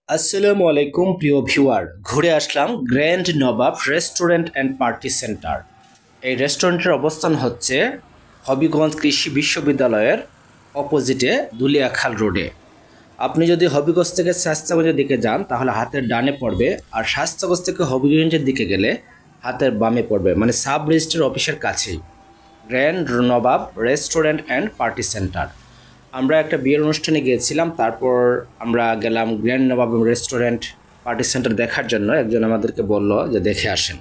আসসালামু আলাইকুম প্রিয় ভিউয়ার, ঘুরে আসলাম grand Nawab restaurant and party centre. এই রেস্টুরেন্টের অবস্থান হচ্ছে হবিগঞ্জ কৃষি বিশ্ববিদ্যালয়ের অপোজিটে দুলিয়াখাল রোডে। আপনি যদি হবিগঞ্জ থেকে শাস্তাগঞ্জের দিকে যান তাহলে হাতের ডানে পড়বে, আর শাস্তাগঞ্জ থেকে হবিগঞ্জের দিকে গেলে হাতের বামে পড়বে, মানে সাব রেজিস্ট্রার অফিসের কাছেই grand Nawab restaurant and party centre. আমরা একটা বিয়ের অনুষ্ঠানে গিয়েছিলাম, তারপর আমরা গেলাম grand Nawab restaurant party centre দেখার জন্য। একজন আমাদেরকে বলল যে দেখে আসেন।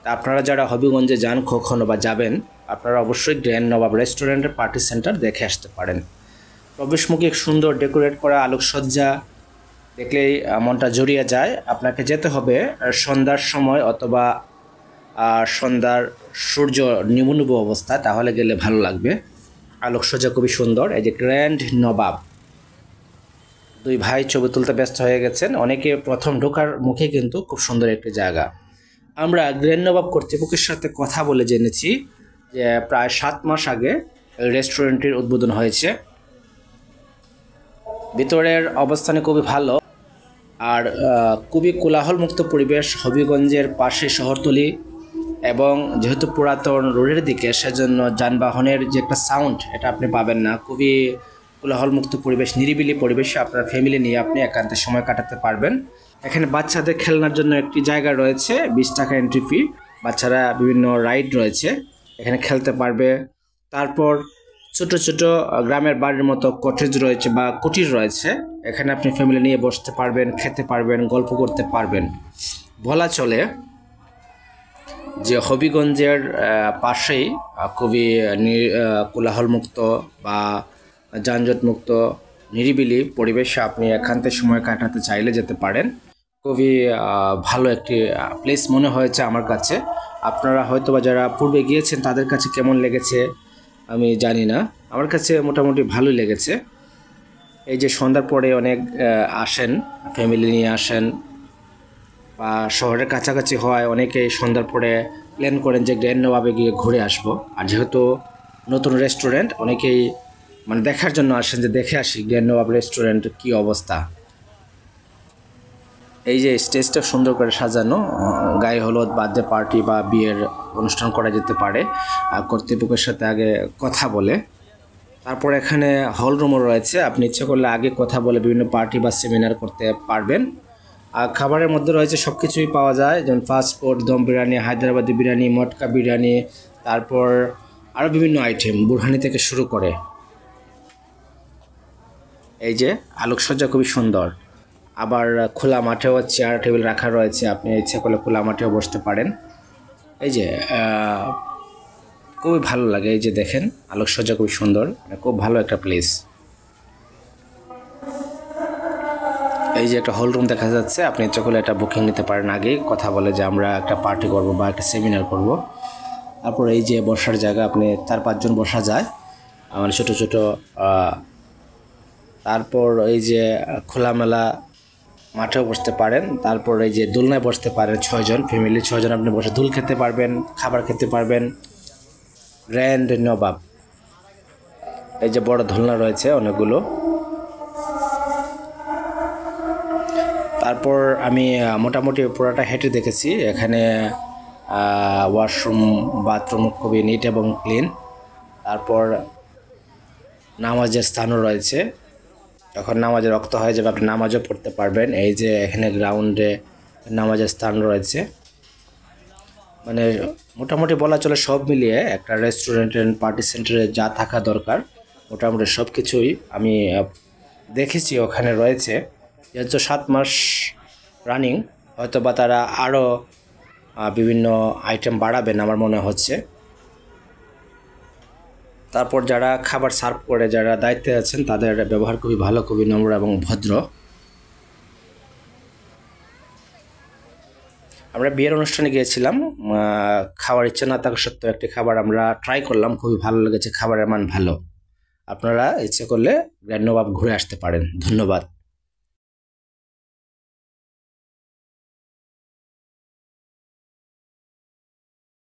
তা আপনারা যারা হবিগঞ্জে যান কখনো বা যাবেন, আপনারা অবশ্যই গ্র্যান্ড নবাব রেস্টুরেন্টের পার্টি সেন্টার দেখে আসতে পারেন। প্রবেশমুখে সুন্দর ডেকোরেট করা আলোকসজ্জা দেখলেই মনটা জড়িয়ে যায়। আপনাকে যেতে হবে সন্ধ্যার সময় অথবা সন্ধ্যার সূর্য নিবু অবস্থা, তাহলে গেলে ভালো লাগবে। আলোকসজ্জা খুবই সুন্দর। এই যে গ্র্যান্ড নবাব, দুই ভাই ছবি তুলতে ব্যস্ত হয়ে গেছেন। অনেকে প্রথম ঢোকার মুখে কিন্তু খুব সুন্দর একটি জায়গা। আমরা গ্র্যান্ড নবাব কর্তৃপক্ষের সাথে কথা বলে জেনেছি যে প্রায় 7 মাস আগে রেস্টুরেন্টটির উদ্বোধন হয়েছে। ভিতরের অবস্থানে খুবই ভালো, আর খুবই কোলাহলমুক্ত পরিবেশ। হবিগঞ্জের পাশে শহরতলি, এবং যেহেতু পুরাতন রোডের দিকে, সেজন্য যানবাহনের যে একটা সাউন্ড এটা আপনি পাবেন না। খুবই কোলাহলমুক্ত পরিবেশ, নিরিবিলি পরিবেশে আপনার ফ্যামিলি নিয়ে আপনি একান্তে সময় কাটাতে পারবেন। এখানে বাচ্চাদের খেলনার জন্য একটি জায়গা রয়েছে, 20 টাকা এন্ট্রি ফি। বাচ্চারা বিভিন্ন রাইড রয়েছে, এখানে খেলতে পারবে। তারপর ছোট ছোট গ্রামের বাড়ির মতো কটেজ রয়েছে বা কুটির রয়েছে, এখানে আপনি ফ্যামিলি নিয়ে বসতে পারবেন, খেতে পারবেন, গল্প করতে পারবেন। বলা চলে যে হবিগঞ্জের পাশেই খুবই কোলাহলমুক্ত বা যানজটমুক্ত নিরিবিলি পরিবেশে আপনি একান্তে সময় কাটাতে চাইলে যেতে পারেন। খুবই ভালো একটি প্লেস মনে হয়েছে আমার কাছে। আপনারা হয়তো বা যারা পূর্বে গিয়েছেন তাদের কাছে কেমন লেগেছে আমি জানি না, আমার কাছে মোটামুটি ভালোই লেগেছে। এই যে সন্ধ্যার পরে অনেক আসেন, ফ্যামিলি নিয়ে আসেন, বা শহরের কাছাকাছি হওয়ায় অনেকেই সন্ধ্যার পরে প্ল্যান করেন যে গ্র্যান্ড নবাবে গিয়ে ঘুরে আসবো। আর যেহেতু নতুন রেস্টুরেন্ট, অনেকেই মানে দেখার জন্য আসেন যে দেখে আসি গ্র্যান্ড নবাব রেস্টুরেন্টের কী অবস্থা। এই যে স্টেজটা সুন্দর করে সাজানো, গায়ে হলুদ, বার্থডে পার্টি বা বিয়ের অনুষ্ঠান করা যেতে পারে। কর্তৃপক্ষের সাথে আগে কথা বলে, তারপর এখানে হল রুমও রয়েছে। আপনি ইচ্ছে করলে আগে কথা বলে বিভিন্ন পার্টি বা সেমিনার করতে পারবেন। আর খাবারের মধ্যে রয়েছে সব কিছুই পাওয়া যায়, যেমন ফাস্ট ফুড, দম বিরিয়ানি, হায়দ্রাবাদি বিরিয়ানি, মটকা বিরিয়ানি, তারপর আরও বিভিন্ন আইটেম বুরহানি থেকে শুরু করে। এই যে আলোকসজ্জা খুবই সুন্দর। আবার খোলা মাঠেও চেয়ার টেবিল রাখা রয়েছে, আপনি ইচ্ছে করলে খোলা মাঠেও বসতে পারেন। এই যে খুবই ভালো লাগে। এই যে দেখেন আলোকসজ্জা খুবই সুন্দর, খুব ভালো একটা প্লেস। এই যে একটা হল রুম দেখা যাচ্ছে, আপনি ইচ্ছা করলে এটা বুকিং নিতে পারেন আগেই কথা বলে যে আমরা একটা পার্টি করব বা একটা সেমিনার করব। তারপর এই যে বসার জায়গা, আপনি 4-5 জন বসা যায়, মানে ছোটো ছোটো। তারপর এই যে খোলামেলা মাঠেও বসতে পারেন। তারপর এই যে দোলনায় বসতে পারেন, 6 জন ফ্যামিলি, 6 জন আপনি বসে দোল খেতে পারবেন, খাবার খেতে পারবেন। গ্র্যান্ড নবাব, এই যে বড় দোলনা রয়েছে অনেকগুলো। তারপর আমি মোটামুটি পুরোটা হেঁটে দেখেছি। এখানে ওয়াশরুম, বাথরুম খুবই নিট এবং ক্লিন। তারপর নামাজের স্থানও রয়েছে, যখন নামাজের রক্ত হয়ে যাবে আপনি নামাজও পড়তে পারবেন। এই যে এখানে গ্রাউন্ডে নামাজের স্থান রয়েছে। মানে মোটামুটি বলা চলে সব মিলিয়ে একটা রেস্টুরেন্টের পার্টি সেন্টারে যা থাকা দরকার মোটামুটি সব কিছুই আমি দেখেছি ওখানে রয়েছে। যেহেতু 7 মাস রানিং, হয়তো বা তারা আরও বিভিন্ন আইটেম বাড়াবেন আমার মনে হচ্ছে। তারপর যারা খাবার সার্ভ করে, যারা দায়িত্বে আছেন, তাদের ব্যবহার খুবই ভালো, খুবই নম্র এবং ভদ্র। আমরা বিয়ের অনুষ্ঠানে গিয়েছিলাম, খাওয়ার ইচ্ছে না থাকা সত্ত্বেও একটি খাবার আমরা ট্রাই করলাম, খুবই ভালো লেগেছে, খাবারের মান ভালো। আপনারা ইচ্ছে করলে গ্র্যান্ড নবাব ঘুরে আসতে পারেন। ধন্যবাদ।